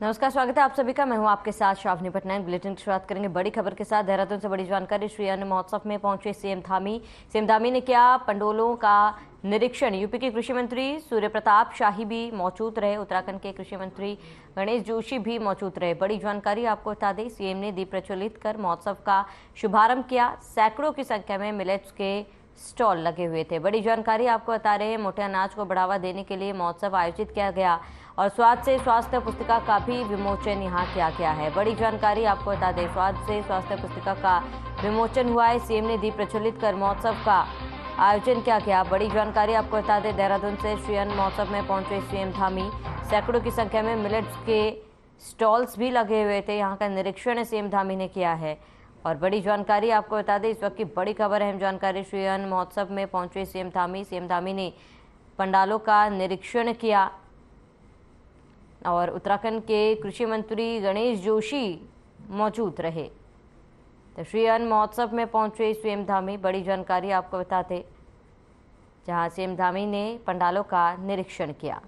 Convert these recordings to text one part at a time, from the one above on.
नमस्कार, स्वागत है आप सभी का। मैं हूं आपके साथ शावनी पटनायक। बुलेटिन की शुरुआत करेंगे बड़ी खबर के साथ। देहरादून से बड़ी जानकारी। श्री अन्न महोत्सव में पहुंचे सीएम धामी ने किया पंडोलों का निरीक्षण। यूपी के कृषि मंत्री सूर्य प्रताप शाही भी मौजूद रहे। उत्तराखंड के कृषि मंत्री गणेश जोशी भी मौजूद रहे। बड़ी जानकारी आपको बता दें, सीएम ने दीप प्रज्वलित कर महोत्सव का शुभारंभ किया। सैकड़ों की संख्या में मिलेट्स के स्टॉल लगे हुए थे। बड़ी जानकारी आपको बता रहे हैं, मोटे अनाज को बढ़ावा देने के लिए महोत्सव आयोजित किया गया और स्वाद से स्वास्थ्य पुस्तिका का भी विमोचन यहाँ किया गया है। बड़ी जानकारी आपको बता दें, स्वाद से स्वास्थ्य पुस्तिका का विमोचन हुआ है। सीएम ने दीप प्रज्वलित कर महोत्सव का आयोजन किया गया। बड़ी जानकारी आपको बता दें, देहरादून से श्री अन्न महोत्सव में पहुंचे सीएम धामी। सैकड़ों की संख्या में मिलेट्स के स्टॉल्स भी लगे हुए थे। यहाँ का निरीक्षण सीएम धामी ने किया है। और बड़ी जानकारी आपको बता दें, इस वक्त की बड़ी खबर, अहम जानकारी। श्री अन्न महोत्सव में पहुंचे सीएम धामी ने पंडालों का निरीक्षण किया और उत्तराखंड के कृषि मंत्री गणेश जोशी मौजूद रहे। तो श्री अन्न महोत्सव में पहुंचे सीएम धामी। बड़ी जानकारी आपको बताते, जहां सीएम धामी ने पंडालों का निरीक्षण किया।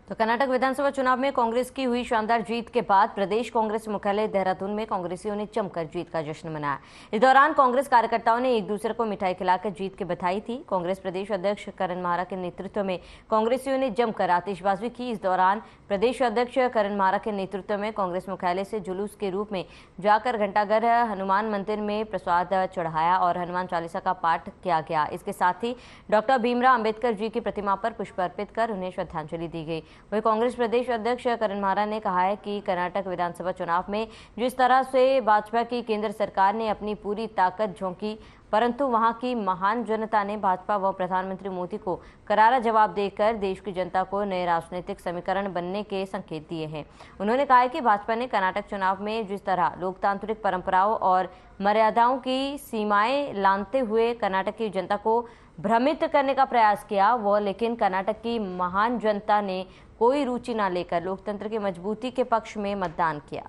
तो कर्नाटक विधानसभा चुनाव में कांग्रेस की हुई शानदार जीत के बाद प्रदेश कांग्रेस मुख्यालय देहरादून में कांग्रेसियों ने जमकर जीत का जश्न मनाया। इस दौरान कांग्रेस कार्यकर्ताओं ने एक दूसरे को मिठाई खिलाकर जीत की बधाई थी। कांग्रेस प्रदेश अध्यक्ष करण माहरा के नेतृत्व में कांग्रेसियों ने जमकर आतिशबाजी की। इस दौरान प्रदेश अध्यक्ष करण माहरा के नेतृत्व में कांग्रेस मुख्यालय से जुलूस के रूप में जाकर घंटाघर हनुमान मंदिर में प्रसाद चढ़ाया और हनुमान चालीसा का पाठ किया गया। इसके साथ ही डॉक्टर भीमराव अंबेडकर जी की प्रतिमा पर पुष्प अर्पित कर उन्हें श्रद्धांजलि दी गई। वही कांग्रेस प्रदेश अध्यक्ष करण माहरा ने कहा है कि कर्नाटक विधानसभा चुनाव में जिस तरह से भाजपा की केंद्र सरकार ने अपनी पूरी ताकत झोंकी, परंतु वहां की महान जनता ने भाजपा व प्रधानमंत्री मोदी को करारा जवाब देकर देश की जनता को नए राजनीतिक समीकरण बनने के संकेत दिए हैं। उन्होंने कहा है कि भाजपा ने कर्नाटक चुनाव में जिस तरह लोकतांत्रिक परंपराओं और मर्यादाओं की सीमाएं लांघते हुए कर्नाटक की जनता को भ्रमित करने का प्रयास किया, वो लेकिन कर्नाटक की महान जनता ने कोई रुचि न लेकर लोकतंत्र की मजबूती के पक्ष में मतदान किया।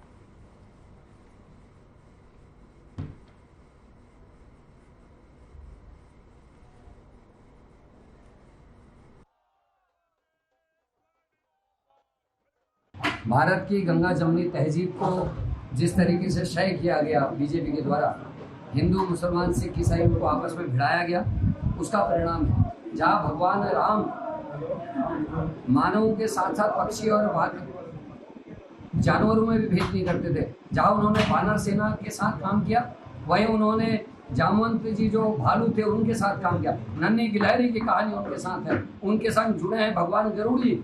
भारत की गंगा जमुनी तहजीब को जिस तरीके से क्षय किया गया बीजेपी के द्वारा, हिंदू मुसलमान सिख ईसाइयों को आपस में भिड़ाया गया, उसका परिणाम है। जहाँ भगवान राम मानवों के साथ साथ पक्षी और जानवरों में भी भेद नहीं करते थे, जहाँ उन्होंने वानर सेना के साथ काम किया, वहीं उन्होंने जामवंत जी जो भालू थे उनके साथ काम किया। नन्ही गिलहरी की कहानी उनके साथ है, उनके संग जुड़े हैं भगवान गरुड़ जी।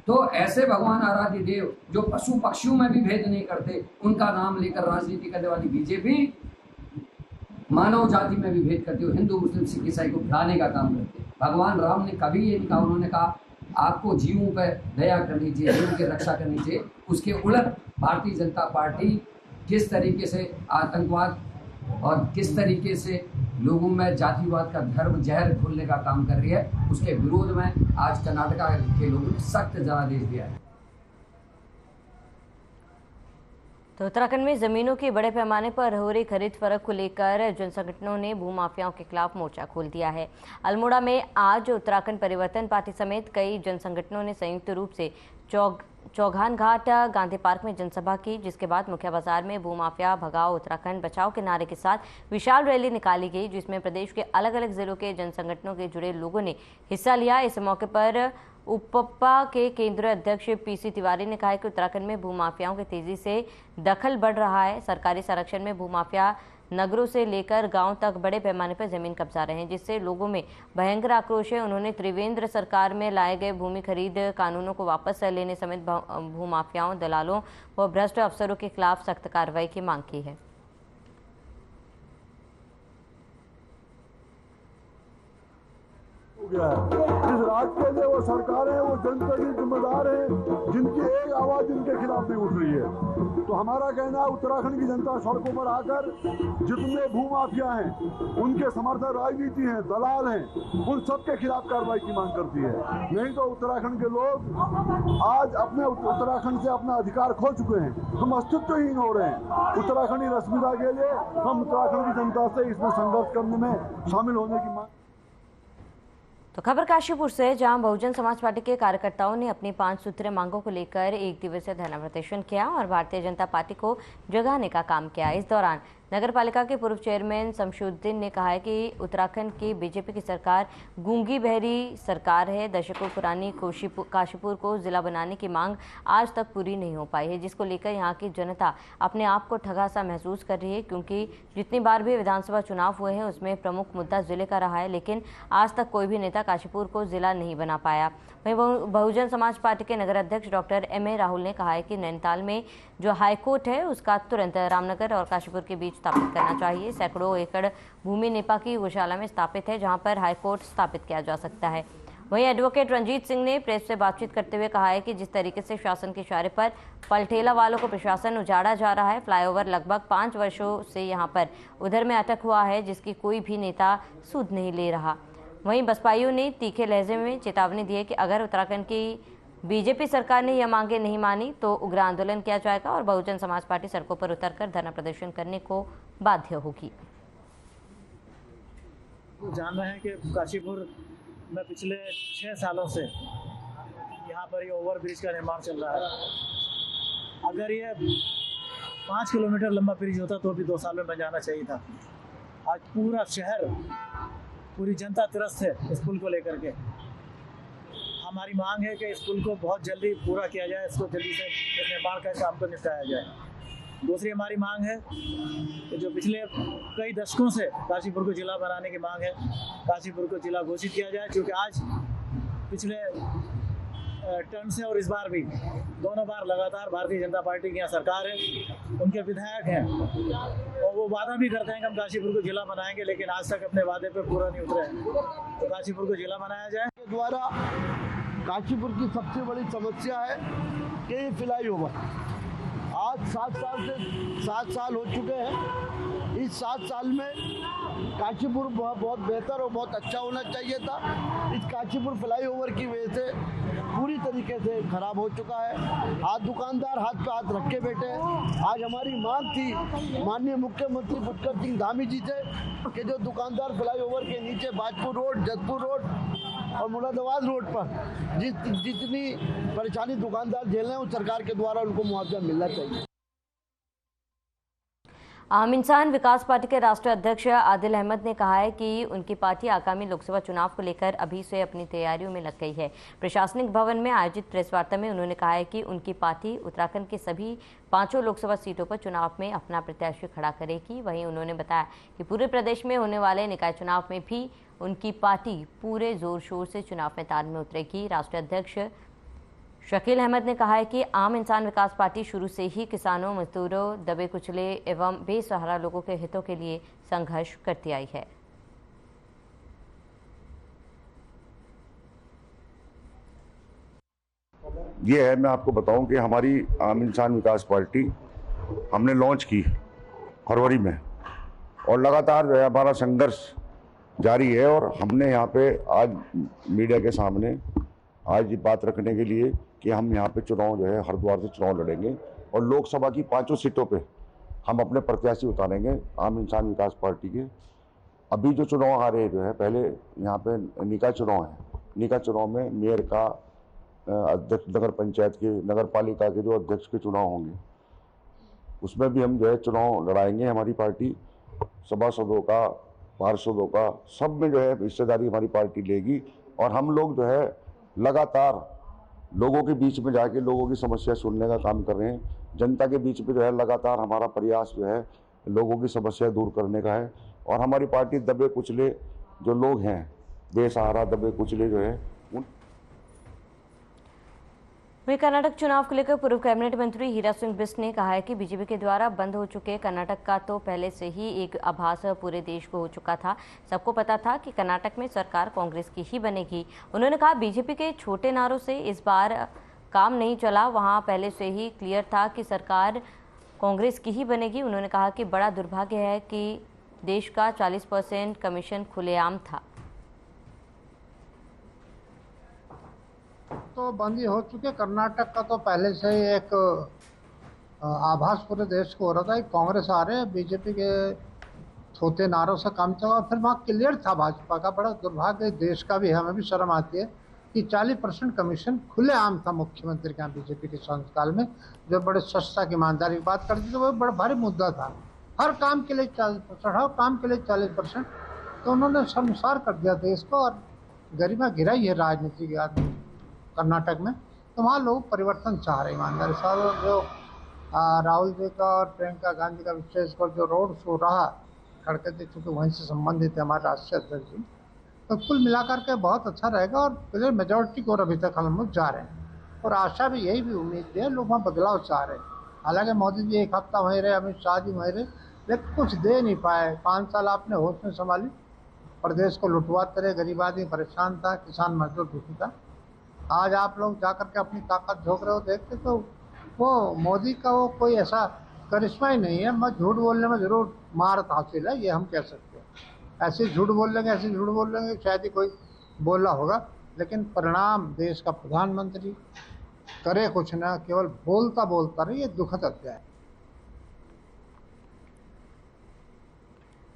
तो ऐसे भगवान आराध्य देव जो पशु पक्षियों में भी भेद नहीं करते, उनका नाम लेकर राजनीति करने वाली बीजेपी मानव जाति में भी भेद करती हो, हिंदू मुस्लिम सिख ईसाई को भिड़ाने का काम करते। भगवान राम ने कभी ये नहीं कहा, उन्होंने कहा आपको जीवों पर दया करनी चाहिए, जीवों की रक्षा करनी चाहिए। उसके उलट भारतीय जनता पार्टी किस तरीके से आतंकवाद और किस तरीके से लोगों में जातिवाद का धर्म जहर घोलने का काम कर रही है, उसके विरोध में आज कर्नाटका के लोगों ने सख्त जनादेश दिया है। तो उत्तराखंड में जमीनों की बड़े पैमाने पर हो रही खरीद फरोख्त को लेकर जन संगठनों ने भूमाफियाओं के खिलाफ मोर्चा खोल दिया है। अल्मोड़ा में आज उत्तराखंड परिवर्तन पार्टी समेत कई जन संगठनों ने संयुक्त रूप से चौघान घाट गांधी पार्क में जनसभा की, जिसके बाद मुख्य बाजार में भूमाफिया भगाओ उत्तराखंड बचाओ के नारे के साथ विशाल रैली निकाली गई, जिसमें प्रदेश के अलग अलग जिलों के जन संगठनों के जुड़े लोगों ने हिस्सा लिया। इस मौके पर उपपा के केंद्रीय अध्यक्ष पीसी तिवारी ने कहा कि उत्तराखंड में भूमाफियाओं के तेजी से दखल बढ़ रहा है। सरकारी संरक्षण में भूमाफिया नगरों से लेकर गांव तक बड़े पैमाने पर जमीन कब्जा रहे हैं, जिससे लोगों में भयंकर आक्रोश है। उन्होंने त्रिवेंद्र सरकार में लाए गए भूमि खरीद कानूनों को वापस लेने समेत भूमाफियाओं, दलालों व भ्रष्ट अफसरों के खिलाफ सख्त कार्रवाई की मांग की है। इस आज के लिए वो सरकारें, वो जनता की जिम्मेदार हैं जिनकी एक आवाज इनके खिलाफ नहीं उठ रही है। तो हमारा कहना है उत्तराखंड की जनता सड़कों पर आकर जितने भूमाफिया हैं, उनके समर्थक राजनीति हैं, दलाल हैं, उन सबके खिलाफ कार्रवाई की मांग करती है। नहीं तो उत्तराखंड के लोग आज अपने उत्तराखंड से अपना अधिकार खो चुके हैं। हम अस्तित्वहीन हो रहे हैं। उत्तराखंडी अस्मिता के लिए हम उत्तराखंड की जनता से इसमें संघर्ष करने में शामिल होने की मांग। तो खबर काशीपुर से, जहां बहुजन समाज पार्टी के कार्यकर्ताओं ने अपनी 5 सूत्रीय मांगों को लेकर एक दिवसीय धरना प्रदर्शन किया और भारतीय जनता पार्टी को जगाने का काम किया। इस दौरान नगर पालिका के पूर्व चेयरमैन शमशुद्दीन ने कहा है कि उत्तराखंड की बीजेपी की सरकार गूंगी बहरी सरकार है। दशकों पुरानी काशीपुर को जिला बनाने की मांग आज तक पूरी नहीं हो पाई है, जिसको लेकर यहाँ की जनता अपने आप को ठगा सा महसूस कर रही है, क्योंकि जितनी बार भी विधानसभा चुनाव हुए हैं उसमें प्रमुख मुद्दा जिले का रहा है, लेकिन आज तक कोई भी नेता काशीपुर को जिला नहीं बना पाया। वहीं बहुजन समाज पार्टी के नगर अध्यक्ष डॉक्टर M.A. राहुल ने कहा है कि नैनीताल में जो हाईकोर्ट है उसका तुरंत रामनगर और काशीपुर के बीच स्थापित करना चाहिए। सैकड़ों एकड़ भूमि नेपा की गौशाला में स्थापित है, जहां पर हाईकोर्ट स्थापित किया जा सकता है। वहीं एडवोकेट रंजीत सिंह ने प्रेस से बातचीत करते हुए कहा है कि जिस तरीके से शासन के इशारे पर पलठेला वालों को प्रशासन उजाड़ा जा रहा है, फ्लाईओवर लगभग 5 वर्षों से यहाँ पर उधर में अटक हुआ है, जिसकी कोई भी नेता सुध नहीं ले रहा। वहीं बसपाइयों ने तीखे लहजे में चेतावनी दी है कि अगर उत्तराखंड की बीजेपी सरकार ने यह मांगे नहीं मानी तो उग्र आंदोलन किया जाएगा और बहुजन समाज पार्टी सड़कों पर उतरकर धरना प्रदर्शन करने को बाध्य होगी। जान रहे हैं कि काशीपुर में पिछले 6 सालों से यहाँ पर ये ओवरब्रिज का निर्माण चल रहा है। अगर ये 5 किलोमीटर लंबा ब्रिज होता तो अभी 2 साल में बन जाना चाहिए था। आज पूरा शहर, पूरी जनता त्रस्त है इस पुल को लेकर के। हमारी मांग है कि इस पुल को बहुत जल्दी पूरा किया जाए, इसको जल्दी से इस निर्माण का काम को निपटाया जाए। दूसरी हमारी मांग है कि जो पिछले कई दशकों से काशीपुर को जिला बनाने की मांग है, काशीपुर को जिला घोषित किया जाए, क्योंकि आज पिछले टर्म से और इस बार भी दोनों बार लगातार भारतीय जनता पार्टी की यहाँ सरकार है, उनके विधायक हैं और वो वादा भी करते हैं कि हम काशीपुर को जिला बनाएंगे, लेकिन आज तक अपने वादे पे पूरा नहीं उतरे हैं। तो काशीपुर को जिला बनाया जाए। द्वारा काशीपुर की सबसे बड़ी समस्या है कि ये फ्लाईओवर आज 7 साल हो चुके हैं। इस 7 साल में काशीपुर बहुत बेहतर और बहुत अच्छा होना चाहिए था। इस काशीपुर फ्लाईओवर की वजह से पूरी तरीके से खराब हो चुका है। आज दुकानदार हाथ पे हाथ रख के बैठे हैं। आज हमारी मांग थी माननीय मुख्यमंत्री पुष्कर सिंह धामी जी से कि जो दुकानदार फ्लाईओवर के नीचे बाजपुर रोड, जतपुर रोड और मुरादाबाद रोड पर जितनी परेशानी दुकानदार झेल रहे हैं, उस सरकार के द्वारा उनको मुआवजा मिलना चाहिए। आम इंसान विकास पार्टी के राष्ट्रीय अध्यक्ष आदिल अहमद ने कहा है कि उनकी पार्टी आगामी लोकसभा चुनाव को लेकर अभी से अपनी तैयारियों में लग गई है। प्रशासनिक भवन में आयोजित प्रेस वार्ता में उन्होंने कहा है कि उनकी पार्टी उत्तराखंड के सभी 5 लोकसभा सीटों पर चुनाव में अपना प्रत्याशी खड़ा करेगी। वहीं उन्होंने बताया कि पूरे प्रदेश में होने वाले निकाय चुनाव में भी उनकी पार्टी पूरे जोर शोर से चुनाव मैदान में उतरेगी। राष्ट्रीय अध्यक्ष शकील अहमद ने कहा है कि आम इंसान विकास पार्टी शुरू से ही किसानों, मजदूरों, दबे कुचले एवं बेसहारा लोगों के हितों के लिए संघर्ष करती आई है। ये है, मैं आपको बताऊं कि हमारी आम इंसान विकास पार्टी हमने लॉन्च की फरवरी में और लगातार जो है हमारा संघर्ष जारी है। और हमने यहाँ पे आज मीडिया के सामने आज ये बात रखने के लिए कि हम यहाँ पे चुनाव जो है हरिद्वार से चुनाव लड़ेंगे और लोकसभा की 5 सीटों पे हम अपने प्रत्याशी उतारेंगे आम इंसान विकास पार्टी के। अभी जो चुनाव आ रहे हैं जो है, पहले यहाँ पे निकाय चुनाव है। निकाय चुनाव में मेयर का अध्यक्ष, नगर पंचायत के, नगर पालिका के जो अध्यक्ष के चुनाव होंगे, उसमें भी हम जो है चुनाव लड़ाएंगे। हमारी पार्टी सभासदों का, पार्षदों का, सब में जो है हिस्सेदारी हमारी पार्टी लेगी। और हम लोग जो है लगातार लोगों के बीच में जाके लोगों की समस्या सुनने का काम कर रहे हैं। जनता के बीच में जो है लगातार हमारा प्रयास जो है लोगों की समस्या दूर करने का है। और हमारी पार्टी दबे कुचले जो लोग हैं, बेसहारा दबे कुचले जो है वहीं कर्नाटक चुनाव को लेकर पूर्व कैबिनेट मंत्री हीरा सिंह बिस्ट ने कहा है कि बीजेपी के द्वारा बंद हो चुके कर्नाटक का तो पहले से ही एक आभास पूरे देश को हो चुका था। सबको पता था कि कर्नाटक में सरकार कांग्रेस की ही बनेगी। उन्होंने कहा बीजेपी के छोटे नारों से इस बार काम नहीं चला, वहां पहले से ही क्लियर था कि सरकार कांग्रेस की ही बनेगी। उन्होंने कहा कि बड़ा दुर्भाग्य है कि देश का 40% कमीशन खुलेआम था। तो बंदी हो चुके कर्नाटक का तो पहले से ही एक आभास पूरे देश को हो रहा था कि कांग्रेस आ रहे हैं, बीजेपी के छोटे नारों से काम चला। और फिर वहाँ क्लियर था भाजपा का। बड़ा दुर्भाग्य देश का भी है, हमें भी शर्म आती है कि 40% कमीशन खुलेआम था मुख्यमंत्री के यहाँ बीजेपी के शासनकाल में, जो बड़े सस्ता की ईमानदारी की बात करती थी। वो बड़ा भारी मुद्दा था। हर काम के लिए 40%, हर काम के लिए 40%। तो उन्होंने शर्मसार कर दिया देश को और गरिमा गिराई है राजनीति के आदमी कर्नाटक में। तो वहाँ लोग परिवर्तन चाह रहे हैं ईमानदारी साहब। जो राहुल जी का और प्रियंका गांधी का विशेषकर जो रोड शो रहा खड़के थे, चूँकि वहीं से संबंधित है हमारे राष्ट्रीय अध्यक्ष जी, तो कुल मिलाकर के बहुत अच्छा रहेगा। और क्लियर मेजोरिटी को अभी तक हम लोग जा रहे हैं और आशा भी यही भी उम्मीद है, लोग वहाँ बदलाव चाह रहे हैं। हालांकि मोदी जी एक हफ्ता वहीं रहे, अमित शाह जी वहीं रहे, लेकिन कुछ दे नहीं पाए। 5 साल आपने होश में संभाली, प्रदेश को लुटवाते रहे, गरीब आदमी परेशान था, किसान मजदूर दुखी था। आज आप लोग जाकर के अपनी ताकत झोंक रहे हो, देखते तो वो मोदी का वो कोई ऐसा करिश्मा ही नहीं है। मैं झूठ बोलने में जरूर महारत हासिल है, ये हम कह सकते हैं। ऐसे झूठ बोल लेंगे, ऐसे झूठ बोल लेंगे, शायद ही कोई बोला होगा, लेकिन परिणाम देश का प्रधानमंत्री करे कुछ ना, केवल बोलता बोलता रहे, ये दुखद अध्याय।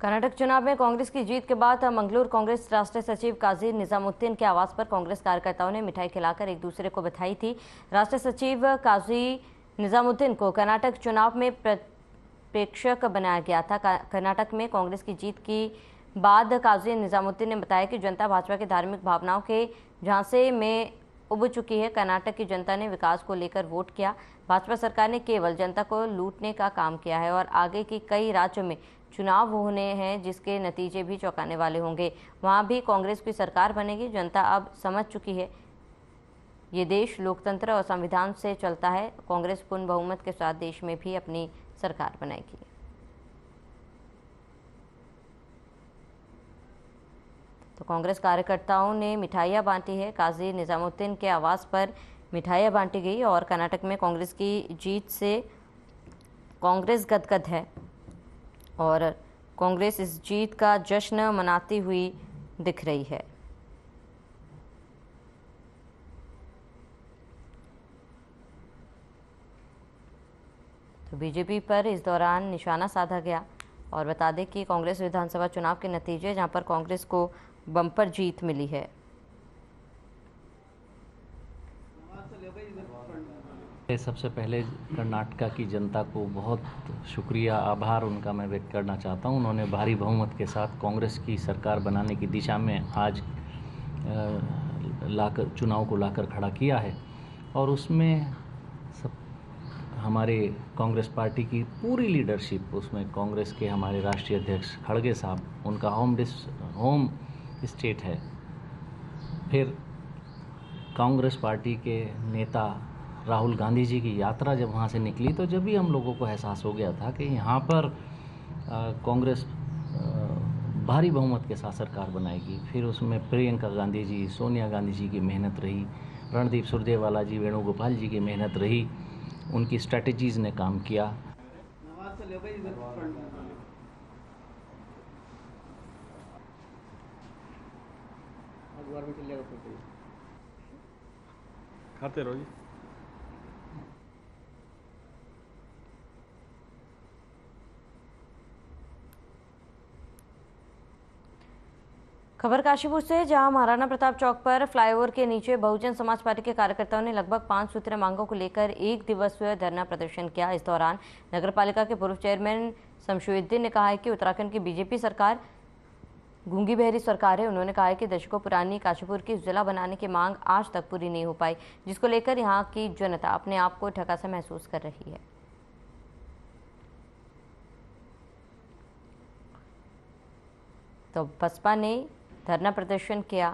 कर्नाटक चुनाव में कांग्रेस की जीत के बाद मंगलूर कांग्रेस राष्ट्रीय सचिव काजी निजामुद्दीन के आवास पर कांग्रेस कार्यकर्ताओं ने मिठाई खिलाकर एक दूसरे को बधाई थी। राष्ट्रीय सचिव काजी निजामुद्दीन को कर्नाटक चुनाव में प्रेक्षक बनाया गया था। कर्नाटक में कांग्रेस की जीत की बाद काजी निजामुद्दीन ने बताया कि जनता भाजपा की धार्मिक भावनाओं के झांसे में उब चुकी है। कर्नाटक की जनता ने विकास को लेकर वोट किया। भाजपा सरकार ने केवल जनता को लूटने का काम किया है और आगे की कई राज्यों में चुनाव होने हैं जिसके नतीजे भी चौंकाने वाले होंगे। वहां भी कांग्रेस की सरकार बनेगी। जनता अब समझ चुकी है ये देश लोकतंत्र और संविधान से चलता है। कांग्रेस पूर्ण बहुमत के साथ देश में भी अपनी सरकार बनाएगी। तो कांग्रेस कार्यकर्ताओं ने मिठाइयां बांटी है। काजी निजामुद्दीन के आवास पर मिठाइयां बांटी गई और कर्नाटक में कांग्रेस की जीत से कांग्रेस गदगद है और कांग्रेस इस जीत का जश्न मनाती हुई दिख रही है। तो बीजेपी पर इस दौरान निशाना साधा गया और बता दें कि कांग्रेस विधानसभा चुनाव के नतीजे जहां पर कांग्रेस को बम्पर जीत मिली है। सबसे पहले कर्नाटका की जनता को बहुत शुक्रिया, आभार उनका मैं व्यक्त करना चाहता हूं। उन्होंने भारी बहुमत के साथ कांग्रेस की सरकार बनाने की दिशा में आज लाकर चुनाव को लाकर खड़ा किया है और उसमें सब हमारे कांग्रेस पार्टी की पूरी लीडरशिप, उसमें कांग्रेस के हमारे राष्ट्रीय अध्यक्ष खड़गे साहब, उनका होम स्टेट है। फिर कांग्रेस पार्टी के नेता राहुल गांधी जी की यात्रा जब वहाँ से निकली तो जब भी हम लोगों को एहसास हो गया था कि यहाँ पर कांग्रेस भारी बहुमत के साथ सरकार बनाएगी। फिर उसमें प्रियंका गांधी जी, सोनिया गांधी जी की मेहनत रही, रणदीप सुरजेवाला जी, वेणुगोपाल जी की मेहनत रही, उनकी स्ट्रेटजीज़ ने काम किया। खाते रहो जी। खबर काशीपुर से, जहां महाराणा प्रताप चौक पर फ्लाईओवर के नीचे बहुजन समाज पार्टी के कार्यकर्ताओं ने लगभग 5 सूत्रीय मांगों को लेकर एक दिवसीय धरना प्रदर्शन किया। इस दौरान नगरपालिका के पूर्व चेयरमैन शमशुद्दीन ने कहा है कि उत्तराखंड की बीजेपी सरकार गूंगी बहरी सरकार है। उन्होंने कहा है कि दशकों पुरानी काशीपुर की जिला बनाने की मांग आज तक पूरी नहीं हो पाई, जिसको लेकर यहाँ की जनता अपने आप को ठगा सा महसूस कर रही है। तो बसपा ने धरना प्रदर्शन किया।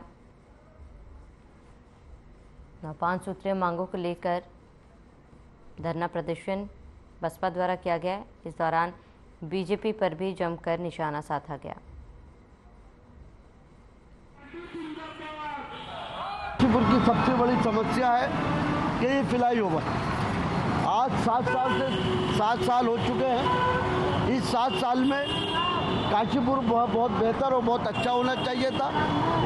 पांच सूत्रीय मांगों को लेकर धरना प्रदर्शन बसपा द्वारा किया गया। इस दौरान बीजेपी पर भी जमकर निशाना साधा गया। काशीपुर की सबसे बड़ी समस्या है कि ये फ्लाईओवर आज 7 साल हो चुके हैं। इस 7 साल में काशीपुर बहुत बेहतर और बहुत अच्छा होना चाहिए था।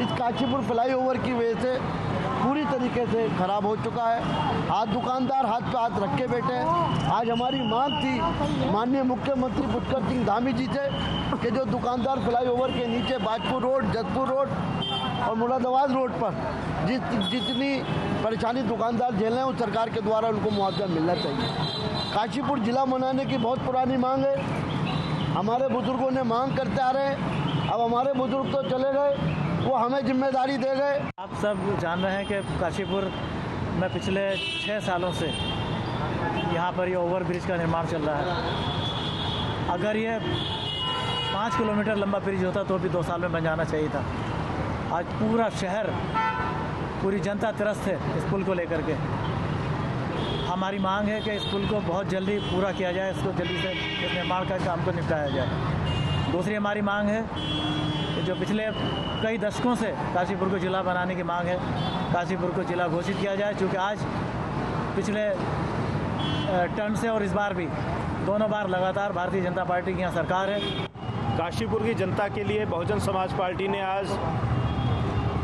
इस काशीपुर फ्लाईओवर की वजह से पूरी तरीके से खराब हो चुका है। आज दुकानदार हाथ पे हाथ रख के बैठे हैं। आज हमारी मांग थी माननीय मुख्यमंत्री पुष्कर सिंह धामी जी से कि जो दुकानदार फ्लाईओवर के नीचे बाजपुर रोड, जतपुर रोड और मुरादाबाद रोड पर जितनी परेशानी दुकानदार झेल रहे हैं, उस सरकार के द्वारा उनको मुआवजा मिलना चाहिए। काशीपुर जिला बनाने की बहुत पुरानी मांग है। हमारे बुजुर्गों ने मांग करते आ रहे हैं। अब हमारे बुजुर्ग तो चले गए, वो हमें जिम्मेदारी दे गए। आप सब जान रहे हैं कि काशीपुर में पिछले 6 सालों से यहाँ पर ये ओवरब्रिज का निर्माण चल रहा है। अगर ये 5 किलोमीटर लंबा ब्रिज होता तो भी 2 साल में बन जाना चाहिए था। आज पूरा शहर, पूरी जनता त्रस्त है इस पुल को लेकर के। हमारी मांग है कि इस पुल को बहुत जल्दी पूरा किया जाए, इसको जल्दी से इस निर्माण का काम को निपटाया जाए। दूसरी हमारी मांग है कि जो पिछले कई दशकों से काशीपुर को ज़िला बनाने की मांग है, काशीपुर को ज़िला घोषित किया जाए। क्योंकि आज पिछले टर्म से और इस बार भी दोनों बार लगातार भारतीय जनता पार्टी की यहाँ सरकार है। काशीपुर की जनता के लिए बहुजन समाज पार्टी ने आज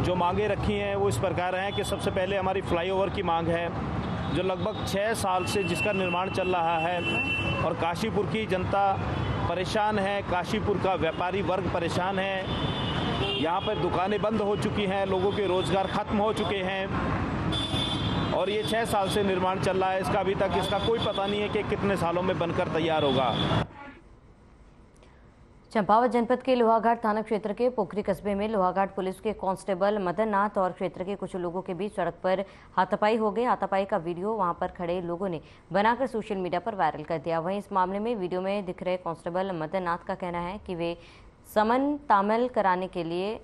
जो मांगे रखी हैं वो इस प्रकार हैं कि सबसे पहले हमारी फ्लाईओवर की मांग है, जो लगभग 6 साल से जिसका निर्माण चल रहा है और काशीपुर की जनता परेशान है, काशीपुर का व्यापारी वर्ग परेशान है। यहाँ पर दुकानें बंद हो चुकी हैं, लोगों के रोज़गार ख़त्म हो चुके हैं और ये 6 साल से निर्माण चल रहा है। इसका अभी तक इसका कोई पता नहीं है कि कितने सालों में बनकर तैयार होगा। चंपावत जनपद के लोहाघाट थाना क्षेत्र के पोखरी कस्बे में लोहाघाट पुलिस के कांस्टेबल मदन नाथ और क्षेत्र के कुछ लोगों के बीच सड़क पर हाथापाई हो गई। हाथापाई का वीडियो वहां पर खड़े लोगों ने बनाकर सोशल मीडिया पर वायरल कर दिया। वहीं इस मामले में वीडियो में दिख रहे कांस्टेबल मदन नाथ का कहना है कि वे समन तामल कराने के लिए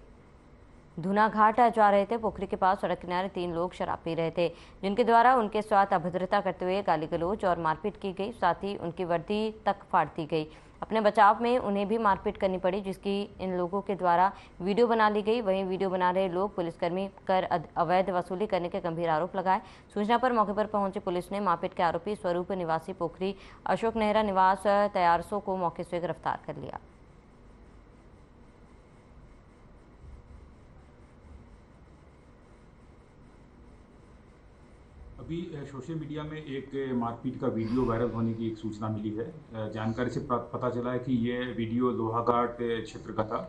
धुनाघाट जा रहे थे। पोखरी के पास सड़क किनारे 3 लोग शराब पी रहे थे, जिनके द्वारा उनके साथ अभद्रता करते हुए गाली गलौज और मारपीट की गई। साथ ही उनकी वर्दी तक फाड़ दी गई। अपने बचाव में उन्हें भी मारपीट करनी पड़ी, जिसकी इन लोगों के द्वारा वीडियो बना ली गई। वहीं वीडियो बना रहे लोग पुलिसकर्मी कर अवैध वसूली करने के गंभीर आरोप लगाए। सूचना पर मौके पर पहुंची पुलिस ने मारपीट के आरोपी स्वरूप निवासी पोखरी अशोक नेहरा निवास तैयारसो को मौके से गिरफ्तार कर लिया। अभी सोशल मीडिया में एक मारपीट का वीडियो वायरल होने की एक सूचना मिली है। जानकारी से पता चला है कि ये वीडियो लोहाघाट क्षेत्र का था।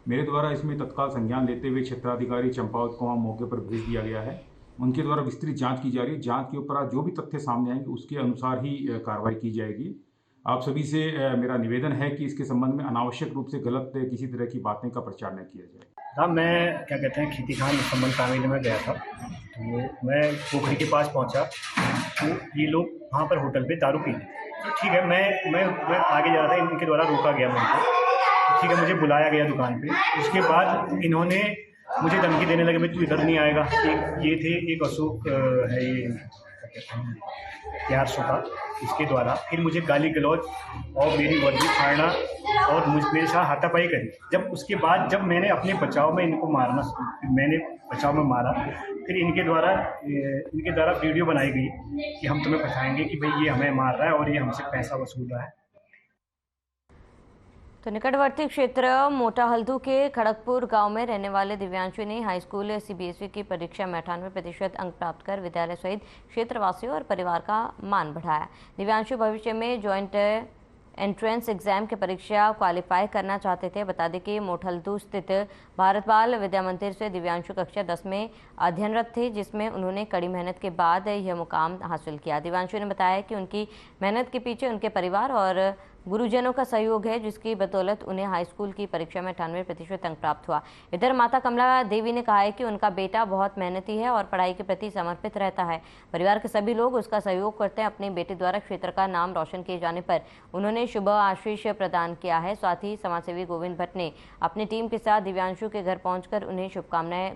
मेरे द्वारा इसमें तत्काल संज्ञान लेते हुए क्षेत्राधिकारी चंपावत को वहाँ मौके पर भेज दिया गया है। उनके द्वारा विस्तृत जांच की जा रही है। जांच के ऊपर जो भी तथ्य सामने आएंगे उसके अनुसार ही कार्रवाई की जाएगी। आप सभी से मेरा निवेदन है कि इसके संबंध में अनावश्यक रूप से गलत किसी तरह की बातें का प्रचार न किया जाए। हाँ, मैं क्या कहते हैं खेती खान संबंध तामील में गया था, तो मैं पोखरी के पास पहुंचा तो ये लोग वहाँ पर होटल पे दारू पी तो ठीक है, मैं आगे जा रहा था, इनके द्वारा रोका गया मुझे। तो ठीक है, मुझे बुलाया गया दुकान पे। उसके बाद इन्होंने मुझे धमकी देने लगे, भाई तू इधर नहीं आएगा। ये थे एक अशोक है, ये तैयारसो का, इसके द्वारा फिर मुझे गाली गलौज और मेरी वर्दी फाड़ना और मेरे साथ हाथापाई करी। जब उसके बाद जब मैंने अपने बचाव में इनको मारना, मैंने बचाव में मारा, फिर इनके द्वारा वीडियो बनाई गई कि हम तुम्हें फंसाएंगे कि भाई ये हमें मार रहा है और ये हमसे पैसा वसूल रहा है। तो निकटवर्ती क्षेत्र मोटा हल्दू के खड़गपुर गांव में रहने वाले दिव्यांशु ने हाई स्कूल सीबीएसई की परीक्षा में 98% अंक प्राप्त कर विद्यालय सहित क्षेत्रवासियों और परिवार का मान बढ़ाया। दिव्यांशु भविष्य में ज्वाइंट एंट्रेंस एग्जाम की परीक्षा क्वालिफाई करना चाहते थे। बता दें कि मोठलदू स्थित भारत बाल विद्या मंदिर से दिव्यांशु कक्षा 10 में अध्ययनरत थे, जिसमें उन्होंने कड़ी मेहनत के बाद यह मुकाम हासिल किया। दिव्यांशु ने बताया कि उनकी मेहनत के पीछे उनके परिवार और गुरुजनों का सहयोग है, जिसकी बदौलत उन्हें हाई स्कूल की परीक्षा में 98% अंक प्राप्त हुआ। इधर माता कमला देवी ने कहा है कि उनका बेटा बहुत मेहनती है और पढ़ाई के प्रति समर्पित रहता है। परिवार के सभी लोग उसका सहयोग करते हैं। अपने बेटे द्वारा क्षेत्र का नाम रोशन किए जाने पर उन्होंने शुभ आशीष प्रदान किया है। साथ ही समाजसेवी गोविंद भट्ट ने अपनी टीम के साथ दिव्यांशु के घर पहुंचकर उन्हें शुभकामनाएं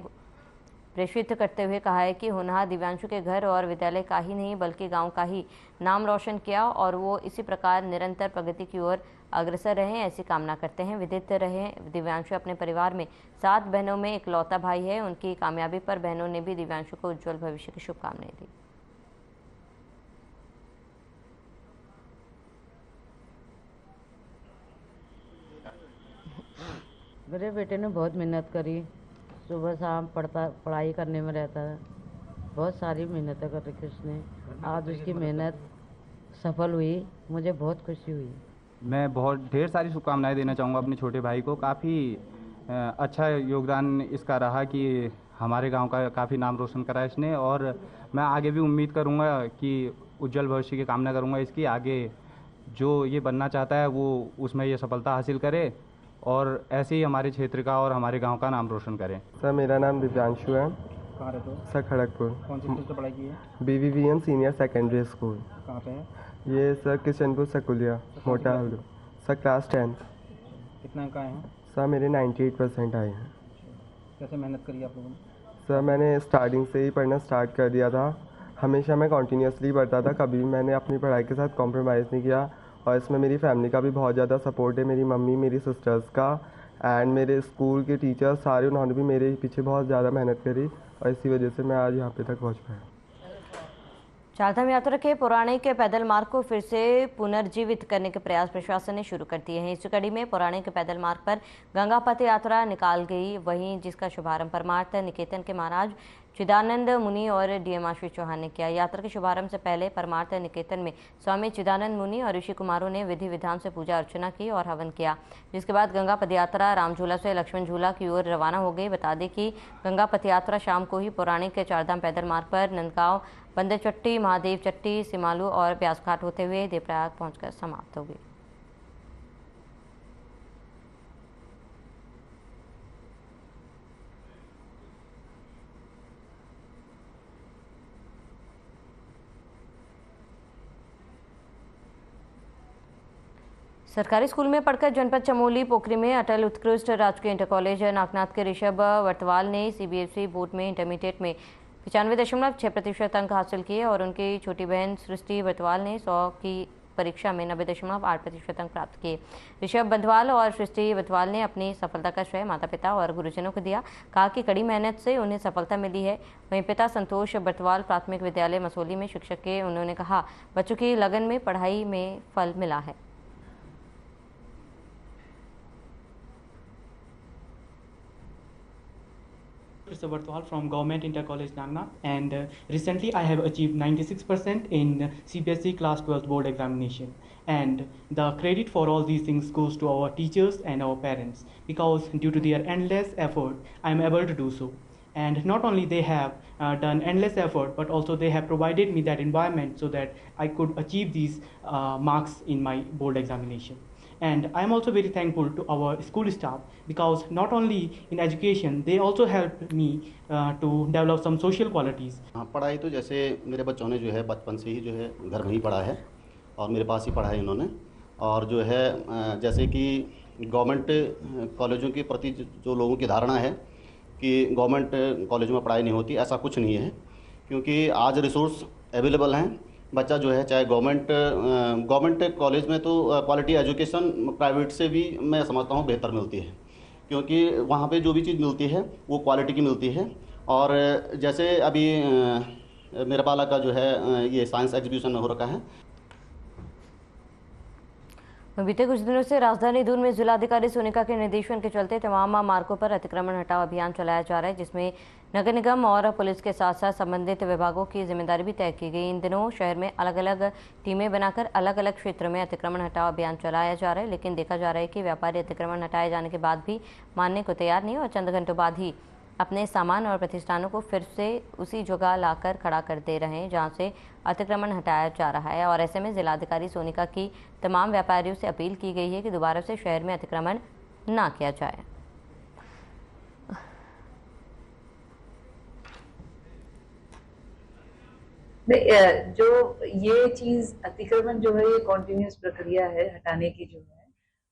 प्रेषित करते हुए कहा है कि होनहार दिव्यांशु के घर और विद्यालय का ही नहीं बल्कि गांव का ही नाम रोशन किया और वो इसी प्रकार निरंतर प्रगति की ओर अग्रसर रहे, ऐसी कामना करते हैं। विदित रहे दिव्यांशु अपने परिवार में 7 बहनों में इकलौता भाई है। उनकी कामयाबी पर बहनों ने भी दिव्यांशु को उज्जवल भविष्य की शुभकामनाएं दी। मेरे बेटे ने बहुत मेहनत करी, सुबह शाम पढ़ाई करने में रहता है, बहुत सारी मेहनतें कर रखी उसने। आज उसकी मेहनत सफल हुई, मुझे बहुत खुशी हुई। मैं बहुत ढेर सारी शुभकामनाएं देना चाहूँगा अपने छोटे भाई को। काफ़ी अच्छा योगदान इसका रहा कि हमारे गांव का काफ़ी नाम रोशन करा इसने, और मैं आगे भी उम्मीद करूँगा कि उज्जवल भविष्य की कामना करूँगा इसकी। आगे जो ये बनना चाहता है वो उसमें ये सफलता हासिल करे और ऐसे ही हमारे क्षेत्र का और हमारे गांव का नाम रोशन करें। सर मेरा नाम दिव्यांशु है। कहाँ रहते हो? सर खड़गपुर। कौन सी स्कूल से पढ़ाई की है? BVVM senior secondary school. कहाँ पे है? ये सर किशनपुर सकुलिया मोटा हल्दू। Sir class 10th। कितना अंक आए हैं? सर मेरे 98% आए हैं। कैसे मेहनत करी आप लोगों ने? सर मैंने स्टार्टिंग से ही पढ़ना स्टार्ट कर दिया था। हमेशा मैं कॉन्टीन्यूसली पढ़ता था, कभी भी मैंने अपनी पढ़ाई के साथ कॉम्प्रोमाइज़ नहीं किया। और इसमें मेरी फैमिली का भी बहुत ज़्यादा सपोर्ट है, मेरी मम्मी, मेरी सिस्टर्स का एंड मेरे स्कूल के टीचर्स सारे, उन्होंने भी मेरे पीछे बहुत ज़्यादा मेहनत करी और इसी वजह से मैं आज यहाँ पे तक पहुँच पाया। चारधाम यात्रा के पौराणिक पैदल मार्ग को फिर से पुनर्जीवित करने के प्रयास प्रशासन ने शुरू कर दिए हैं। इस कड़ी में पौराणिक पैदल मार्ग पर गंगा पथ यात्रा निकाल गई, वहीं जिसका शुभारंभ परमार्थ निकेतन के महाराज चिदानंद मुनि और DM आशीष चौहान ने किया। यात्रा के शुभारंभ से पहले परमार्थ निकेतन में स्वामी चिदानंद मुनि और ऋषि कुमारों ने विधि विधान से पूजा अर्चना की और हवन किया, जिसके बाद गंगा पथ यात्रा राम झूला से लक्ष्मण झूला की ओर रवाना हो गई। बता दें कि गंगा पथ यात्रा शाम को ही पौराणिक चारधाम पैदल मार्ग पर नंदगांव, बंदरचट्टी, महादेव चट्टी, सिमालू और ब्यासघाट होते हुए देवप्रयाग पहुंचकर समाप्त हो गई। सरकारी स्कूल में पढ़कर जनपद चमोली पोखरी में अटल उत्कृष्ट राजकीय इंटर कॉलेज नागनाथ के ऋषभ वर्तवाल ने CBSE बोर्ड में इंटरमीडिएट में 95.6% अंक हासिल किए और उनकी छोटी बहन सृष्टि वर्तवाल ने 100 की परीक्षा में 90.8% अंक प्राप्त किए। ऋषभ बंधवाल और सृष्टि वर्तवाल ने अपनी सफलता का श्रेय माता पिता और गुरुजनों को दिया। कहा कि कड़ी मेहनत से उन्हें सफलता मिली है। वहीं पिता संतोष बर्तवाल प्राथमिक विद्यालय मसोली में शिक्षक के, उन्होंने कहा बच्चों की लगन में पढ़ाई में फल मिला है। Mr. Bartwal from Government Inter College Nagna, and recently I have achieved 96% in CBSE Class 12 board examination, and the credit for all these things goes to our teachers and our parents, because due to their endless effort I am able to do so. And not only they have done endless effort, but also they have provided me that environment so that I could achieve these marks in my board examination. And I am also very thankful to our school staff, because not only in education they also helped me to develop some social qualities. हाँ, पढ़ाई तो जैसे मेरे बच्चों ने जो है बचपन से ही जो है घर में ही पढ़ा है और मेरे पास ही पढ़ा है इन्होंने। और जो है जैसे कि गवर्नमेंट कॉलेजों के प्रति जो लोगों की धारणा है कि गवर्नमेंट कॉलेजों में पढ़ाई नहीं होती, ऐसा कुछ नहीं है, क्योंकि आज रिसोर्स अवेलेबल हैं। बच्चा जो है चाहे गवर्नमेंट कॉलेज में तो क्वालिटी एजुकेशन प्राइवेट से भी मैं समझता हूँ बेहतर मिलती है, क्योंकि वहाँ पे जो भी चीज़ मिलती है वो क्वालिटी की मिलती है। और जैसे अभी मेरे बालक का जो है ये साइंस एग्जीबिशन हो रखा है। बीते कुछ दिनों से राजधानी दून में जिलाधिकारी सोनिका के निर्देशन के चलते तमाम मार्गों पर अतिक्रमण हटाओ अभियान चलाया जा रहा है, जिसमें नगर निगम और पुलिस के साथ साथ संबंधित विभागों की जिम्मेदारी भी तय की गई। इन दिनों शहर में अलग अलग टीमें बनाकर अलग अलग क्षेत्र में अतिक्रमण हटाओ अभियान चलाया जा रहा है, लेकिन देखा जा रहा है कि व्यापारी अतिक्रमण हटाए जाने के बाद भी मानने को तैयार नहीं और चंद घंटों बाद ही अपने सामान और प्रतिष्ठानों को फिर से उसी जगह लाकर खड़ा कर दे रहे हैं जहां से अतिक्रमण हटाया जा रहा है। और ऐसे में जिलाधिकारी सोनिका की तमाम व्यापारियों से अपील की गई है कि दोबारा से शहर में अतिक्रमण ना किया जाए। जो ये चीज अतिक्रमण जो है ये कॉन्टिन्यूस प्रक्रिया है हटाने की जो है,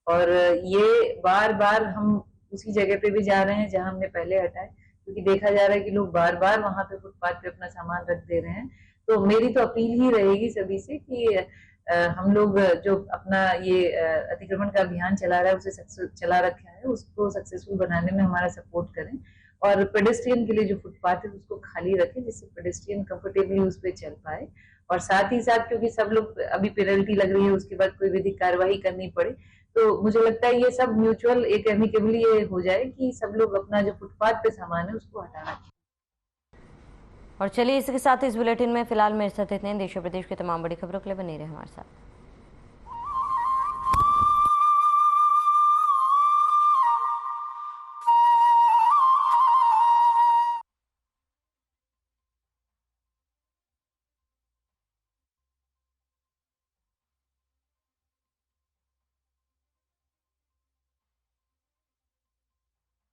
और ये बार बार हम उसी जगह पे भी जा रहे हैं जहां हमने पहले हटाए, क्योंकि देखा जा रहा है कि लोग बार बार वहां पे फुटपाथ पे अपना सामान रख दे रहे हैं। तो मेरी तो अपील ही रहेगी सभी से कि हम लोग जो अपना ये अतिक्रमण का अभियान चला रहा है, उसे चला रखा है, उसको सक्सेसफुल बनाने में हमारा सपोर्ट करें और पेडेस्ट्रियन के लिए जो फुटपाथ है उसको खाली रखें, जिससे पेडेस्ट्रियन कंफर्टेबली उस पर चल पाए। और साथ ही साथ क्योंकि सब लोग अभी पेनल्टी लग रही है, उसके बाद कोई विधिक कार्रवाई करनी पड़े, तो मुझे लगता है ये सब म्यूचुअल एक एमिकेबली ये हो जाए कि सब लोग अपना जो फुटपाथ पे सामान है उसको हटाना। और चलिए इसी के साथ इस बुलेटिन में फिलहाल मेरे साथ इतने। देश और प्रदेश के तमाम बड़ी खबरों के लिए बने रहे हमारे साथ।